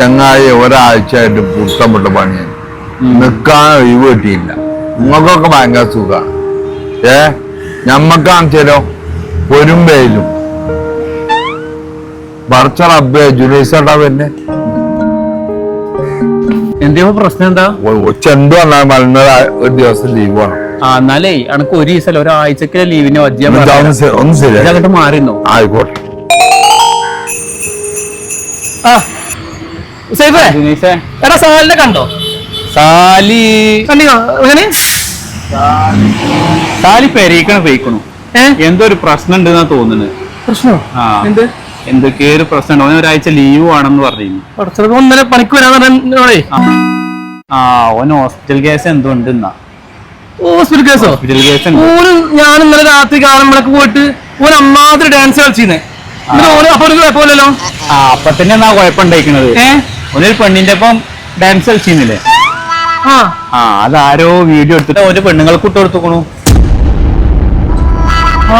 ചങ്ങായി ഒരാഴ്ചയായിട്ട് പുട്ടപ്പെട്ട പണിയാണ്. നിക്കാൻ ഒഴിവ് കിട്ടിയില്ല. നിങ്ങൾക്കൊക്കെ ഭയങ്കര സുഖമാണ്. ഞമ്മക്കാണെച്ചാലോ പൊരുമ്പയിലും പറച്ച റബ്ബേ ജുലൈസട്ടാ പിന്നെ എന്തോ പ്രശ്നം എന്താ? ചെണ്ടു പറഞ്ഞാൽ മലന്നര ഒരു ദിവസം ലീവ് വേണം. എന്നാലേ അനക്ക് ഒരു ദിവസം ഒരാഴ്ചക്ക് ലീവിന് ഒന്ന് ശരി അങ്ങോട്ട് മാറിന്നോ? ആയിക്കോട്ടെ. എടാ സാലിനെ കണ്ടോ? സാലി സാലി പെരയിക്കണ പോയിക്കണു. എന്തോ ഒരു പ്രശ്നം ഉണ്ടെന്നാ തോന്നുന്നത്. പ്രശ്നോ? എന്ത്? എന്തൊക്കെയോ ഒരു പ്രശ്നം ഉണ്ട്. ഒരാഴ്ച ലീവ് വേണമെന്ന് പറഞ്ഞു. ഒന്നര പണിക്ക് വരാതെ ഓൻ ഹോസ്പിറ്റൽ കേസ് എന്തോ ഉണ്ടെന്നാ. ഹോസ്പിറ്റൽ കേസോ? ഹോസ്പിറ്റൽ കേസ് ഞാൻ ഇന്നലെ രാത്രി കാണുമ്പോഴൊക്കെ പോയിട്ട് ഓൻ അമ്മാതിരി ഡാൻസ് കളിച്ചിരുന്നേ. അപ്പൊ ഒരു കുഴപ്പമില്ലല്ലോ. അപ്പൊ തന്നെ എന്നാ കുഴപ്പമുണ്ടായിക്കണത്. ഓനൊരു പെണ്ണിന്റെ ഒപ്പം ഡാൻസ് കളിച്ചിരുന്നില്ലേ? അതാരോ വീഡിയോ എടുത്തിട്ട് ഓന്റെ പെണ്ണുങ്ങൾക്ക് ഇട്ട് കൊടുത്തുക്കണു.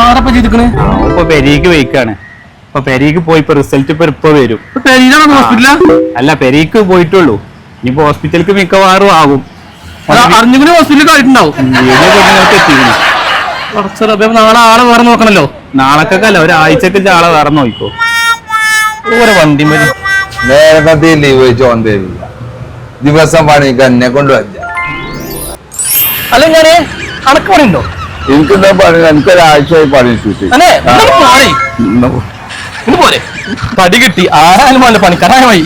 ആരപ്പ ചെയ്തിക്കണേ? ഇപ്പൊ പെരീക്ക് പോയിക്കാണ്. ഇപ്പൊ പെരീക്ക് പോയി ഇപ്പൊ റിസൾട്ട് ഇപ്പൊ വരും. ഹോസ്പിറ്റലാ? അല്ല, പെരീക്ക് പോയിട്ടുള്ളൂ. ഇനിയിപ്പോ ഹോസ്പിറ്റലിക്ക് മിക്കവാറും ആകും. അറിഞ്ഞുകൂടി ഹോസ്പിറ്റലിൽ ആയിട്ടുണ്ടാവും. നാളെ ആളെ വേറെ നോക്കണല്ലോ. നാളെക്കല്ല, ഒരാഴ്ചക്ക് ആളെ വേറെ നോക്കോ. ഓരോ വണ്ടി നേരത്തെ ലീവ് വെച്ച് ഓൻ തരില്ല. ദിവസം പണിക്ക് എന്നെ കൊണ്ട് വരില്ല. അല്ല ഞാന് കണക്ക് പറയുണ്ടോ? എനിക്കെന്താ പണി? എനിക്കൊരാഴ്ചയായി പണി ചൂട്ടി. പോരെ തടി കിട്ടി ആരായാലും പോലെ പണിക്കാരായ വഴി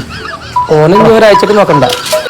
ഓനെ ഒരാഴ്ചക്ക് നോക്കണ്ട.